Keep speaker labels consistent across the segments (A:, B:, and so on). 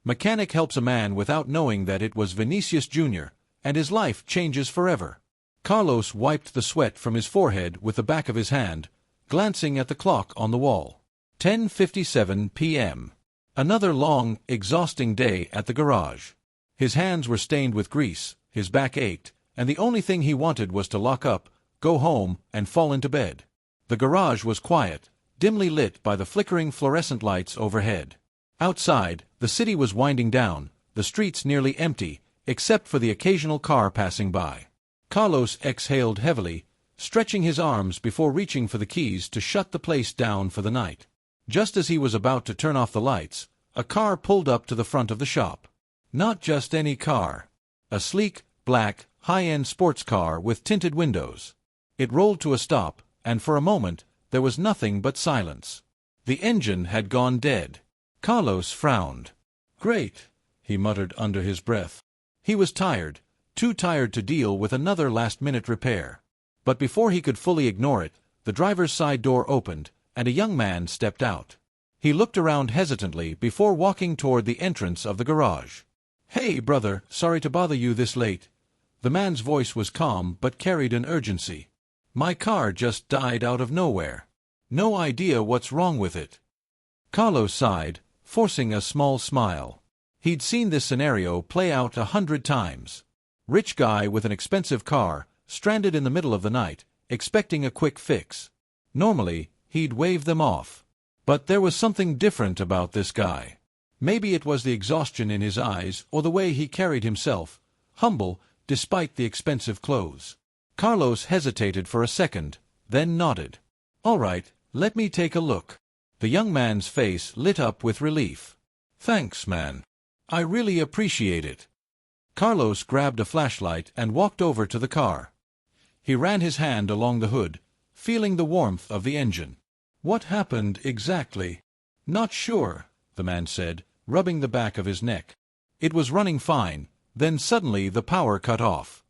A: Mechanic helps a man without knowing that it was Vinicius Jr., and his life changes forever. Carlos wiped the sweat from his forehead with the back of his hand, glancing at the clock on the wall. 10:57 p.m. Another long, exhausting day at the garage. His hands were stained with grease, his back ached, and the only thing he wanted was to lock up, go home, and fall into bed. The garage was quiet, dimly lit by the flickering fluorescent lights overhead. Outside, the city was winding down, the streets nearly empty, except for the occasional car passing by. Carlos exhaled heavily, stretching his arms before reaching for the keys to shut the place down for the night. Just as he was about to turn off the lights, a car pulled up to the front of the shop. Not just any car. A sleek, black, high-end sports car with tinted windows. It rolled to a stop, and for a moment, there was nothing but silence. The engine had gone dead. Carlos frowned. "Great," he muttered under his breath. He was tired, too tired to deal with another last-minute repair. But before he could fully ignore it, the driver's side door opened, and a young man stepped out. He looked around hesitantly before walking toward the entrance of the garage. "Hey, brother, sorry to bother you this late." The man's voice was calm but carried an urgency. "My car just died out of nowhere. No idea what's wrong with it." Carlos sighed, forcing a small smile. He'd seen this scenario play out 100 times. Rich guy with an expensive car, stranded in the middle of the night, expecting a quick fix. Normally, he'd wave them off. But there was something different about this guy. Maybe it was the exhaustion in his eyes or the way he carried himself, humble despite the expensive clothes. Carlos hesitated for a second, then nodded. "All right, let me take a look." The young man's face lit up with relief. "Thanks, man. I really appreciate it." Carlos grabbed a flashlight and walked over to the car. He ran his hand along the hood, feeling the warmth of the engine. "What happened exactly?" "Not sure," the man said, rubbing the back of his neck. It was running fine, then suddenly the power cut off.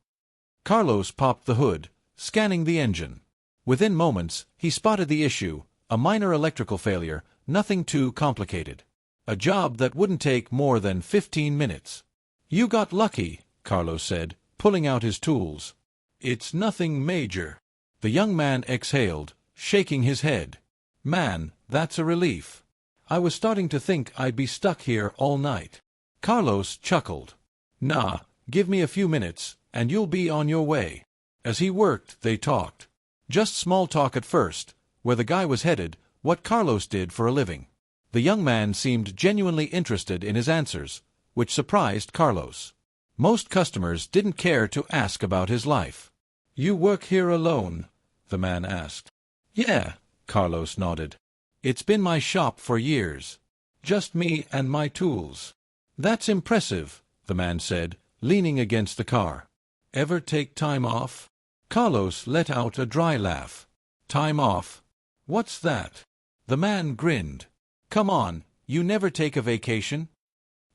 A: Carlos popped the hood, scanning the engine. Within moments, he spotted the issue, a minor electrical failure, nothing too complicated. A job that wouldn't take more than 15 minutes. "You got lucky," Carlos said, pulling out his tools. "It's nothing major." The young man exhaled, shaking his head. "Man, that's a relief. I was starting to think I'd be stuck here all night." Carlos chuckled. "Nah, give me a few minutes, and you'll be on your way." As he worked, they talked. Just small talk at first, where the guy was headed, what Carlos did for a living. The young man seemed genuinely interested in his answers, which surprised Carlos. Most customers didn't care to ask about his life. "You work here alone?" the man asked. "Yeah," Carlos nodded. "It's been my shop for years. Just me and my tools." "That's impressive," the man said, leaning against the car. "Ever take time off?" Carlos let out a dry laugh. "Time off? What's that?" The man grinned. "Come on, you never take a vacation?"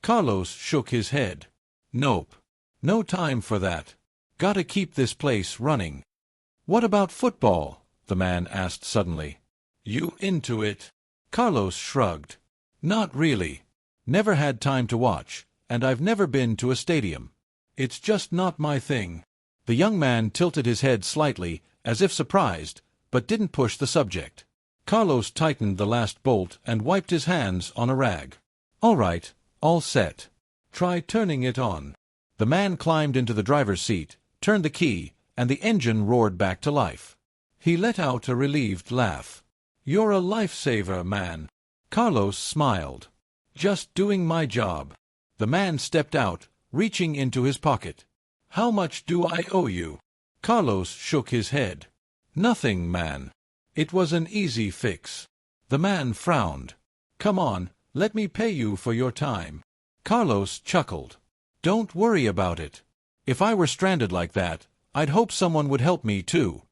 A: Carlos shook his head. "Nope. No time for that. Gotta keep this place running." "What about football?" the man asked suddenly. "You into it?" Carlos shrugged. "Not really. Never had time to watch, and I've never been to a stadium. It's just not my thing." The young man tilted his head slightly, as if surprised, but didn't push the subject. Carlos tightened the last bolt and wiped his hands on a rag. "All right, all set. Try turning it on." The man climbed into the driver's seat, turned the key, and the engine roared back to life. He let out a relieved laugh. "You're a lifesaver, man." Carlos smiled. "Just doing my job." The man stepped out, reaching into his pocket. "How much do I owe you?" Carlos shook his head. "Nothing, man. It was an easy fix." The man frowned. "Come on, let me pay you for your time." Carlos chuckled. "Don't worry about it. If I were stranded like that, I'd hope someone would help me too."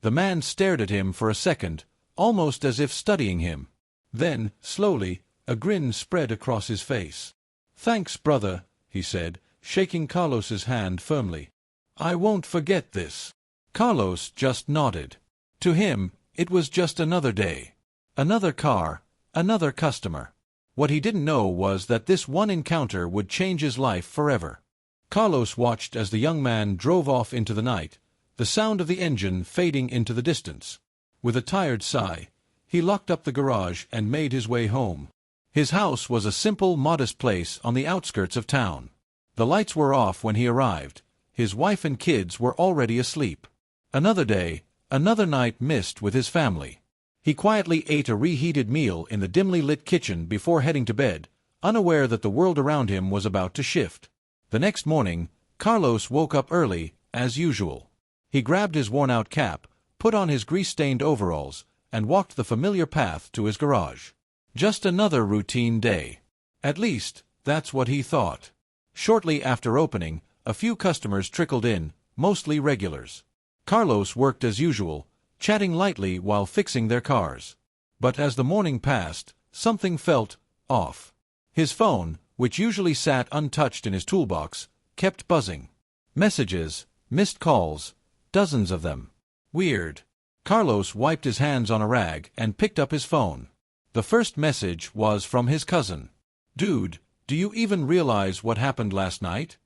A: The man stared at him for a second, almost as if studying him. Then, slowly, a grin spread across his face. "Thanks, brother," he said, shaking Carlos's hand firmly. "I won't forget this." Carlos just nodded. To him, it was just another day. Another car, another customer. What he didn't know was that this one encounter would change his life forever. Carlos watched as the young man drove off into the night, the sound of the engine fading into the distance. With a tired sigh, he locked up the garage and made his way home. His house was a simple, modest place on the outskirts of town. The lights were off when he arrived. His wife and kids were already asleep. Another day, another night missed with his family. He quietly ate a reheated meal in the dimly lit kitchen before heading to bed, unaware that the world around him was about to shift. The next morning, Carlos woke up early, as usual. He grabbed his worn-out cap, put on his grease-stained overalls, and walked the familiar path to his garage. Just another routine day. At least, that's what he thought. Shortly after opening, a few customers trickled in, mostly regulars. Carlos worked as usual, chatting lightly while fixing their cars. But as the morning passed, something felt off. His phone, which usually sat untouched in his toolbox, kept buzzing. Messages, missed calls, dozens of them. Weird. Carlos wiped his hands on a rag and picked up his phone. The first message was from his cousin. "Dude, do you even realize what happened last night?"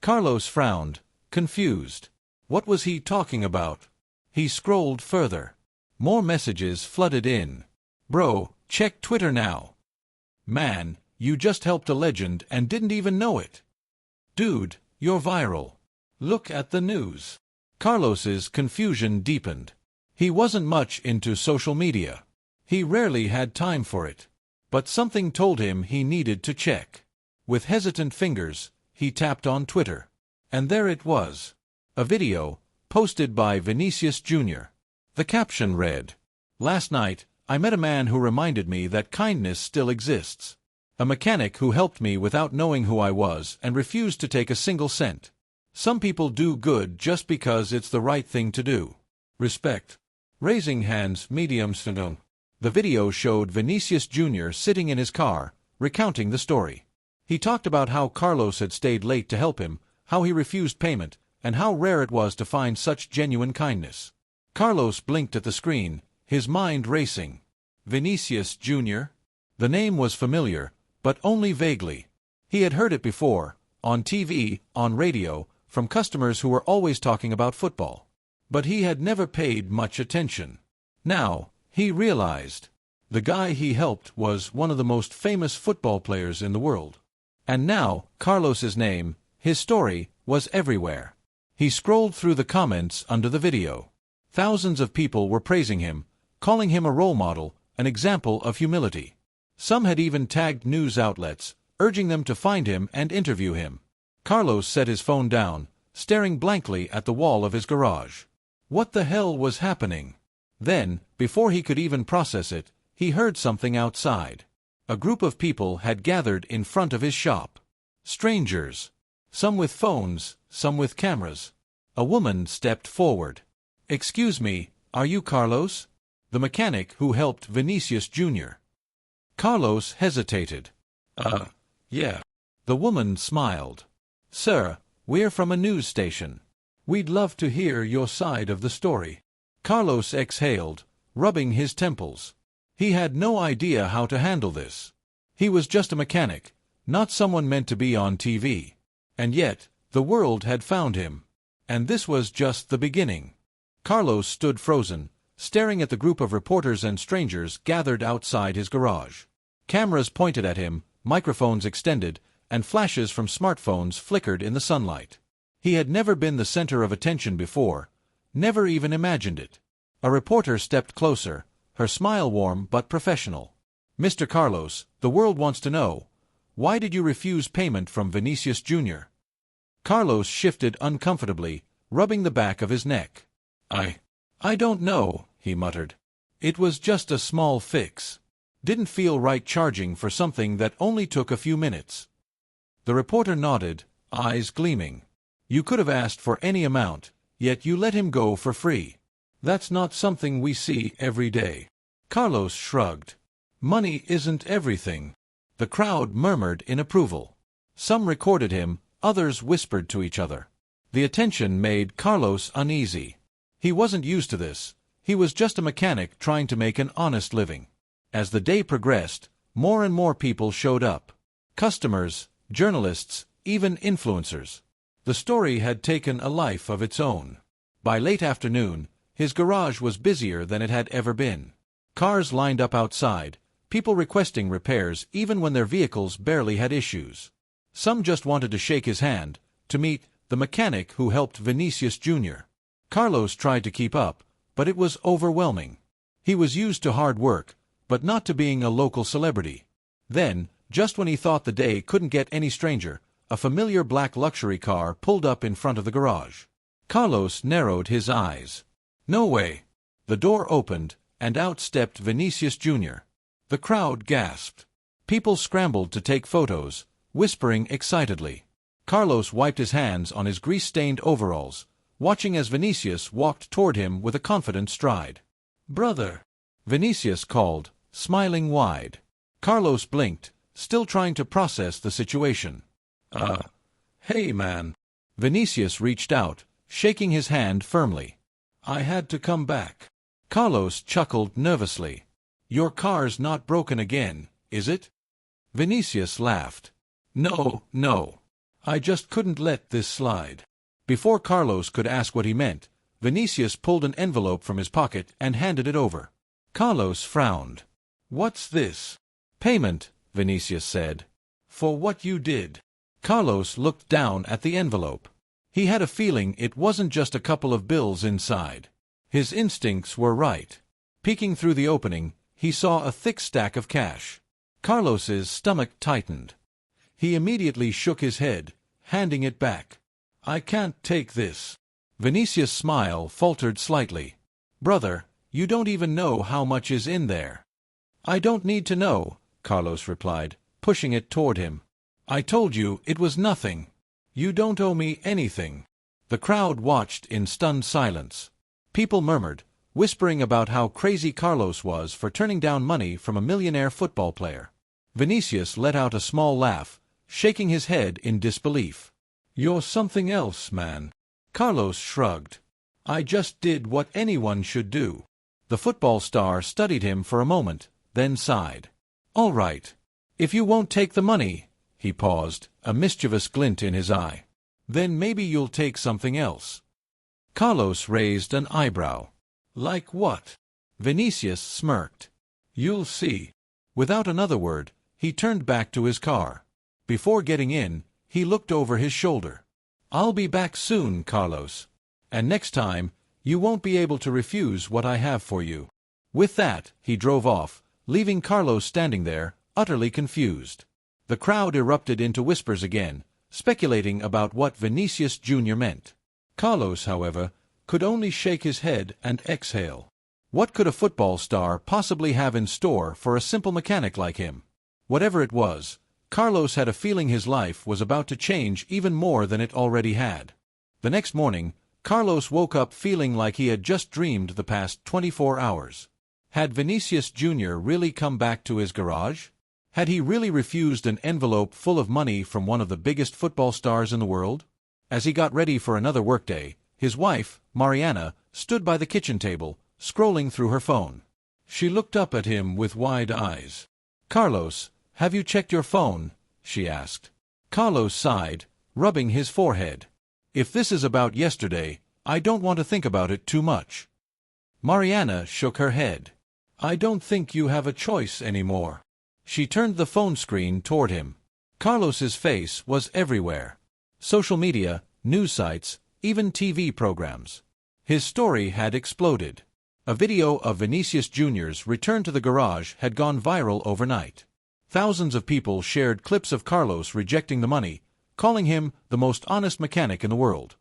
A: Carlos frowned, confused. What was he talking about? He scrolled further. More messages flooded in. "Bro, check Twitter now." "Man, you just helped a legend and didn't even know it." "Dude, you're viral. Look at the news." Carlos's confusion deepened. He wasn't much into social media. He rarely had time for it. But something told him he needed to check. With hesitant fingers, he tapped on Twitter. And there it was. A video, posted by Vinicius Jr. The caption read, "Last night, I met a man who reminded me that kindness still exists. A mechanic who helped me without knowing who I was and refused to take a single cent. Some people do good just because it's the right thing to do. Respect." Raising hands, medium syndrome. The video showed Vinicius Jr. sitting in his car, recounting the story. He talked about how Carlos had stayed late to help him, how he refused payment, and how rare it was to find such genuine kindness. Carlos blinked at the screen, his mind racing. Vinicius Jr.? The name was familiar, but only vaguely. He had heard it before, on TV, on radio, from customers who were always talking about football. But he had never paid much attention. Now, he realized. The guy he helped was one of the most famous football players in the world. And now, Carlos's name, his story, was everywhere. He scrolled through the comments under the video. Thousands of people were praising him, calling him a role model, an example of humility. Some had even tagged news outlets, urging them to find him and interview him. Carlos set his phone down, staring blankly at the wall of his garage. What the hell was happening? Then, before he could even process it, he heard something outside. A group of people had gathered in front of his shop. Strangers. Some with phones, some with cameras. A woman stepped forward. "Excuse me, are you Carlos?" The mechanic who helped Vinicius Jr. Carlos hesitated. Yeah." The woman smiled. "Sir, we're from a news station. We'd love to hear your side of the story." Carlos exhaled, rubbing his temples. He had no idea how to handle this. He was just a mechanic, not someone meant to be on TV. And yet, the world had found him. And this was just the beginning. Carlos stood frozen, staring at the group of reporters and strangers gathered outside his garage. Cameras pointed at him, microphones extended, and flashes from smartphones flickered in the sunlight. He had never been the center of attention before, never even imagined it. A reporter stepped closer, her smile warm but professional. "Mr. Carlos, the world wants to know, why did you refuse payment from Vinicius Jr.? Carlos shifted uncomfortably, rubbing the back of his neck. I don't know," he muttered. "It was just a small fix. Didn't feel right charging for something that only took a few minutes." The reporter nodded, eyes gleaming. "You could have asked for any amount, yet you let him go for free. That's not something we see every day." Carlos shrugged. "Money isn't everything." The crowd murmured in approval. Some recorded him, others whispered to each other. The attention made Carlos uneasy. He wasn't used to this. He was just a mechanic trying to make an honest living. As the day progressed, More and more people showed up. Customers, journalists, even influencers. The story had taken a life of its own. By late afternoon, his garage was busier than it had ever been. Cars lined up outside, people requesting repairs even when their vehicles barely had issues. Some just wanted to shake his hand, to meet the mechanic who helped Vinicius Jr. Carlos tried to keep up, but it was overwhelming. He was used to hard work, but not to being a local celebrity. Then, just when he thought the day couldn't get any stranger, a familiar black luxury car pulled up in front of the garage. Carlos narrowed his eyes. No way! The door opened, and out stepped Vinicius Jr. The crowd gasped. People scrambled to take photos, whispering excitedly. Carlos wiped his hands on his grease-stained overalls, watching as Vinicius walked toward him with a confident stride. "Brother!" Vinicius called, smiling wide. Carlos blinked, still trying to process the situation. Hey man." Vinicius reached out, shaking his hand firmly. "I had to come back." Carlos chuckled nervously. "Your car's not broken again, is it?" Vinicius laughed. No. I just couldn't let this slide." Before Carlos could ask what he meant, Vinicius pulled an envelope from his pocket and handed it over. Carlos frowned. "What's this?" "Payment," Vinicius said. "For what you did." Carlos looked down at the envelope. He had a feeling it wasn't just a couple of bills inside. His instincts were right. Peeking through the opening, he saw a thick stack of cash. Carlos's stomach tightened. He immediately shook his head, handing it back. "I can't take this." Vinicius' smile faltered slightly. "Brother, you don't even know how much is in there." "I don't need to know," Carlos replied, pushing it toward him. "I told you it was nothing. You don't owe me anything." The crowd watched in stunned silence. People murmured, whispering about how crazy Carlos was for turning down money from a millionaire football player. Vinicius let out a small laugh, shaking his head in disbelief. "You're something else, man." Carlos shrugged. "I just did what anyone should do." The football star studied him for a moment, then sighed. "All right. If you won't take the money," he paused, a mischievous glint in his eye, "then maybe you'll take something else." Carlos raised an eyebrow. "Like what?" Vinicius smirked. "You'll see." Without another word, he turned back to his car. Before getting in, he looked over his shoulder. "I'll be back soon, Carlos. And next time, you won't be able to refuse what I have for you." With that, he drove off, leaving Carlos standing there, utterly confused. The crowd erupted into whispers again, speculating about what Vinicius Jr. meant. Carlos, however, could only shake his head and exhale. What could a football star possibly have in store for a simple mechanic like him? Whatever it was, Carlos had a feeling his life was about to change even more than it already had. The next morning, Carlos woke up feeling like he had just dreamed the past 24 hours. Had Vinicius Jr. really come back to his garage? Had he really refused an envelope full of money from one of the biggest football stars in the world? As he got ready for another workday, his wife, Mariana, stood by the kitchen table, scrolling through her phone. She looked up at him with wide eyes. "Carlos, have you checked your phone?" she asked. Carlos sighed, rubbing his forehead. "If this is about yesterday, I don't want to think about it too much." Mariana shook her head. "I don't think you have a choice anymore." She turned the phone screen toward him. Carlos's face was everywhere. Social media, news sites, even TV programs. His story had exploded. A video of Vinicius Jr.'s return to the garage had gone viral overnight. Thousands of people shared clips of Carlos rejecting the money, calling him the most honest mechanic in the world.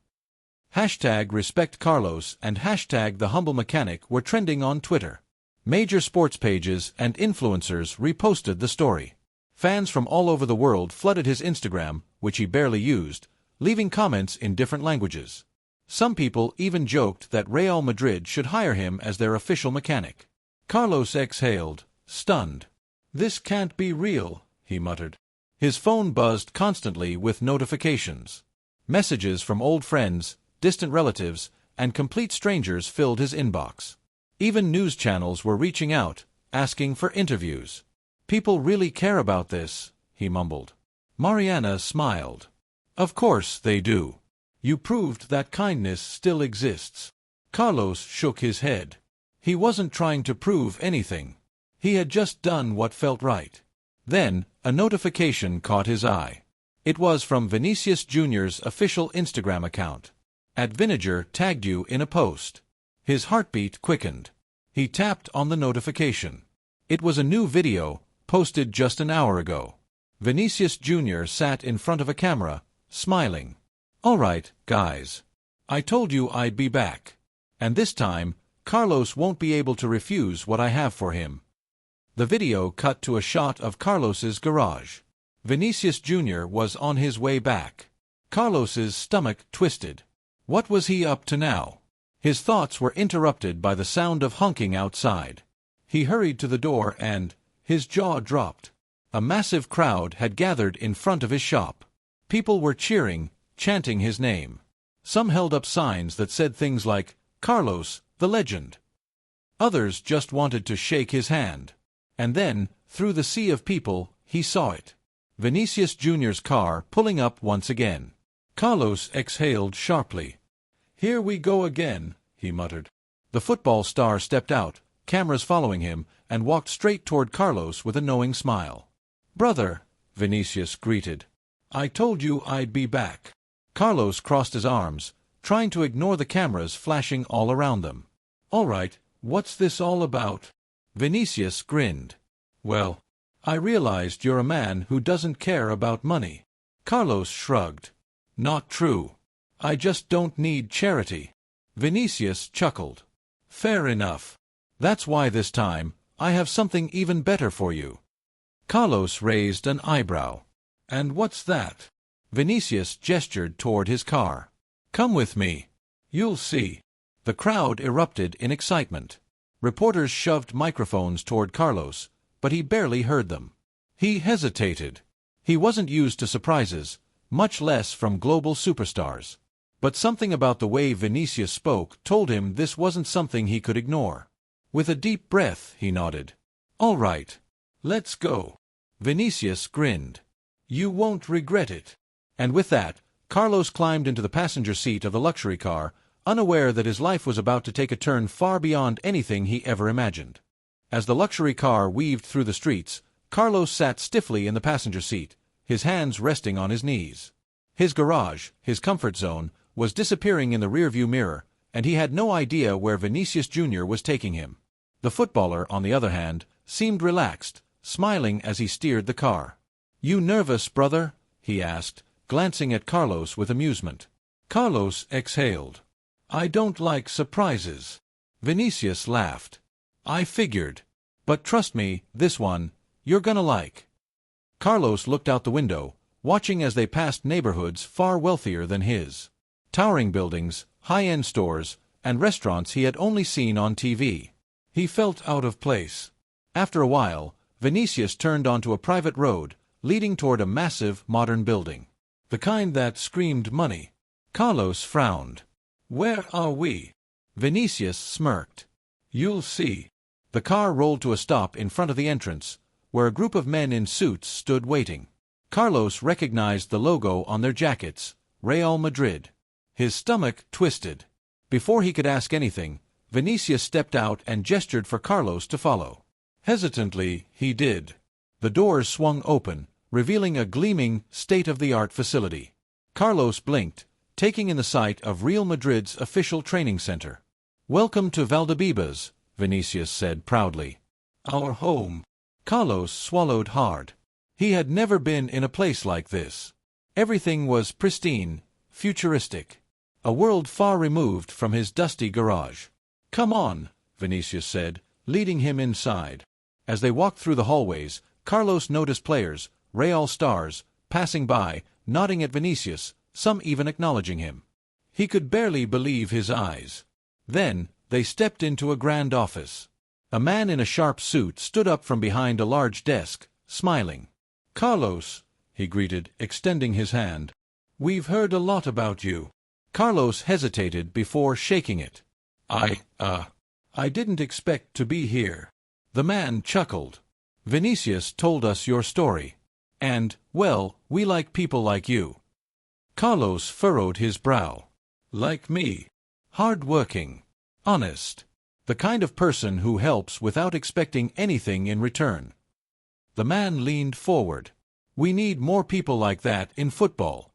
A: #RespectCarlos and #TheHumbleMechanic were trending on Twitter. Major sports pages and influencers reposted the story. Fans from all over the world flooded his Instagram, which he barely used, leaving comments in different languages. Some people even joked that Real Madrid should hire him as their official mechanic. Carlos exhaled, stunned. "This can't be real," he muttered. His phone buzzed constantly with notifications. Messages from old friends, distant relatives, and complete strangers filled his inbox. Even news channels were reaching out, asking for interviews. People really care about this, he mumbled. Mariana smiled. Of course they do. You proved that kindness still exists. Carlos shook his head. He wasn't trying to prove anything. He had just done what felt right. Then, a notification caught his eye. It was from Vinicius Jr.'s official Instagram account. @Vinegar tagged you in a post. His heartbeat quickened. He tapped on the notification. It was a new video, posted just an hour ago. Vinicius Jr. sat in front of a camera, smiling. All right, guys. I told you I'd be back. And this time, Carlos won't be able to refuse what I have for him. The video cut to a shot of Carlos's garage. Vinicius Jr. was on his way back. Carlos's stomach twisted. What was he up to now? His thoughts were interrupted by the sound of honking outside. He hurried to the door and, his jaw dropped. A massive crowd had gathered in front of his shop. People were cheering, chanting his name. Some held up signs that said things like, Carlos, the legend. Others just wanted to shake his hand. And then, through the sea of people, he saw it. Vinicius Jr.'s car pulling up once again. Carlos exhaled sharply. Here we go again, he muttered. The football star stepped out, cameras following him, and walked straight toward Carlos with a knowing smile. Brother, Vinicius greeted. I told you I'd be back. Carlos crossed his arms, trying to ignore the cameras flashing all around them. All right, what's this all about? Vinicius grinned. Well, I realized you're a man who doesn't care about money. Carlos shrugged. Not true. I just don't need charity. Vinicius chuckled. Fair enough. That's why this time, I have something even better for you. Carlos raised an eyebrow. And what's that? Vinicius gestured toward his car. Come with me. You'll see. The crowd erupted in excitement. Reporters shoved microphones toward Carlos, but he barely heard them. He hesitated. He wasn't used to surprises, much less from global superstars. But something about the way Vinicius spoke told him this wasn't something he could ignore. With a deep breath, he nodded. All right. Let's go. Vinicius grinned. You won't regret it. And with that, Carlos climbed into the passenger seat of the luxury car, unaware that his life was about to take a turn far beyond anything he ever imagined. As the luxury car weaved through the streets, Carlos sat stiffly in the passenger seat, his hands resting on his knees. His garage, his comfort zone, was disappearing in the rearview mirror, and he had no idea where Vinicius Jr. was taking him. The footballer, on the other hand, seemed relaxed, smiling as he steered the car. You nervous, brother? He asked, glancing at Carlos with amusement. Carlos exhaled. I don't like surprises. Vinicius laughed. I figured. But trust me, this one, you're gonna like. Carlos looked out the window, watching as they passed neighborhoods far wealthier than his. Towering buildings, high-end stores, and restaurants he had only seen on TV. He felt out of place. After a while, Vinicius turned onto a private road, leading toward a massive, modern building. The kind that screamed money. Carlos frowned. Where are we? Vinicius smirked. You'll see. The car rolled to a stop in front of the entrance, where a group of men in suits stood waiting. Carlos recognized the logo on their jackets, Real Madrid. His stomach twisted. Before he could ask anything, Vinicius stepped out and gestured for Carlos to follow. Hesitantly, he did. The doors swung open, revealing a gleaming, state-of-the-art facility. Carlos blinked, taking in the sight of Real Madrid's official training center. Welcome to Valdebebas, Vinicius said proudly. Our home. Carlos swallowed hard. He had never been in a place like this. Everything was pristine, futuristic. A world far removed from his dusty garage. Come on, Vinicius said, leading him inside. As they walked through the hallways, Carlos noticed players, Real stars, passing by, nodding at Vinicius, some even acknowledging him. He could barely believe his eyes. Then, they stepped into a grand office. A man in a sharp suit stood up from behind a large desk, smiling. Carlos, he greeted, extending his hand. We've heard a lot about you. Carlos hesitated before shaking it. I didn't expect to be here. The man chuckled. Vinicius told us your story. And, well, we like people like you. Carlos furrowed his brow. Like me. Hard-working. Honest. The kind of person who helps without expecting anything in return. The man leaned forward. We need more people like that in football.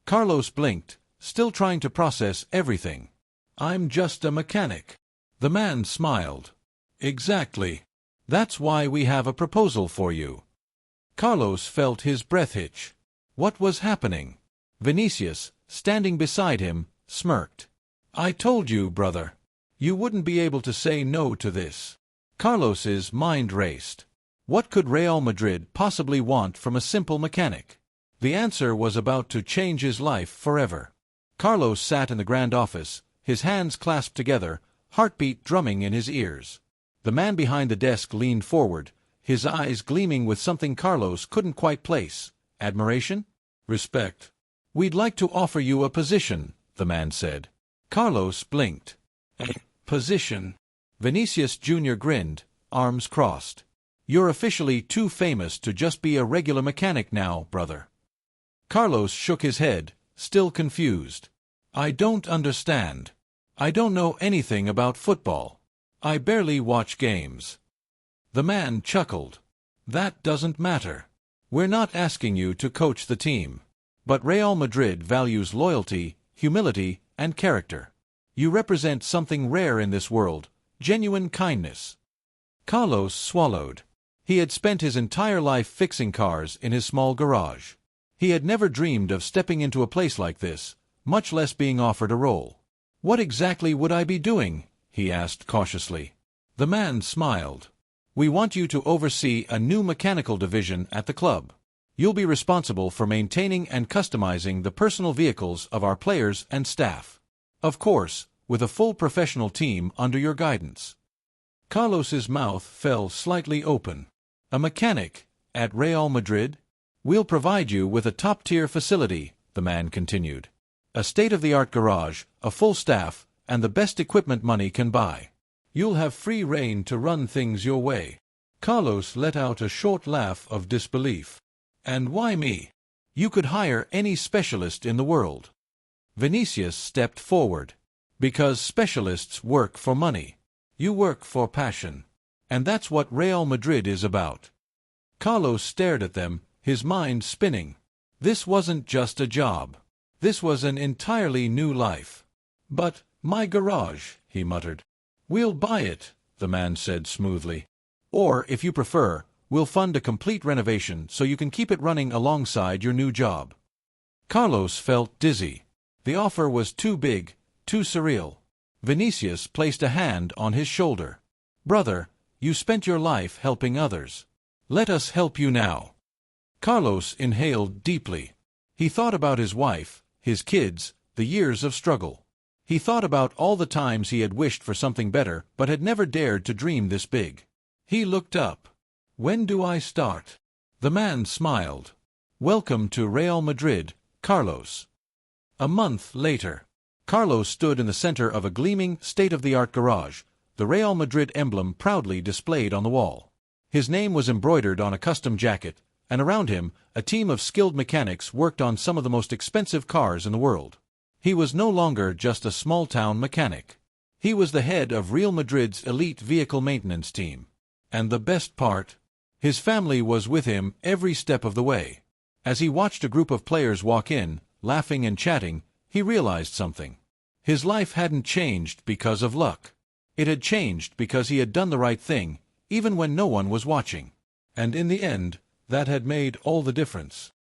A: Carlos blinked, still trying to process everything. I'm just a mechanic. The man smiled. Exactly. That's why we have a proposal for you. Carlos felt his breath hitch. What was happening? Vinicius, standing beside him, smirked. I told you, brother. You wouldn't be able to say no to this. Carlos's mind raced. What could Real Madrid possibly want from a simple mechanic? The answer was about to change his life forever. Carlos sat in the grand office, his hands clasped together, heartbeat drumming in his ears. The man behind the desk leaned forward, his eyes gleaming with something Carlos couldn't quite place. Admiration? Respect. We'd like to offer you a position, the man said. Carlos blinked. A position? Vinicius Jr. grinned, arms crossed. You're officially too famous to just be a regular mechanic now, brother. Carlos shook his head, still confused. I don't understand. I don't know anything about football. I barely watch games. The man chuckled. That doesn't matter. We're not asking you to coach the team. But Real Madrid values loyalty, humility, and character. You represent something rare in this world, genuine kindness. Carlos swallowed. He had spent his entire life fixing cars in his small garage. He had never dreamed of stepping into a place like this, much less being offered a role. What exactly would I be doing? He asked cautiously. The man smiled. We want you to oversee a new mechanical division at the club. You'll be responsible for maintaining and customizing the personal vehicles of our players and staff. Of course, with a full professional team under your guidance. Carlos's mouth fell slightly open. A mechanic at Real Madrid? We'll provide you with a top-tier facility, the man continued. A state-of-the-art garage, a full staff, and the best equipment money can buy. You'll have free rein to run things your way. Carlos let out a short laugh of disbelief. And why me? You could hire any specialist in the world. Vinicius stepped forward. Because specialists work for money. You work for passion. And that's what Real Madrid is about. Carlos stared at them, his mind spinning. This wasn't just a job. This was an entirely new life. But, my garage, he muttered. We'll buy it, the man said smoothly. Or, if you prefer, we'll fund a complete renovation so you can keep it running alongside your new job. Carlos felt dizzy. The offer was too big, too surreal. Vinicius placed a hand on his shoulder. Brother, you spent your life helping others. Let us help you now. Carlos inhaled deeply. He thought about his wife, his kids, the years of struggle. He thought about all the times he had wished for something better but had never dared to dream this big. He looked up. When do I start? The man smiled. Welcome to Real Madrid, Carlos. A month later, Carlos stood in the center of a gleaming, state-of-the-art garage, the Real Madrid emblem proudly displayed on the wall. His name was embroidered on a custom jacket, and around him, a team of skilled mechanics worked on some of the most expensive cars in the world. He was no longer just a small-town mechanic. He was the head of Real Madrid's elite vehicle maintenance team. And the best part? His family was with him every step of the way. As he watched a group of players walk in, laughing and chatting, he realized something. His life hadn't changed because of luck. It had changed because he had done the right thing, even when no one was watching. And in the end, that had made all the difference.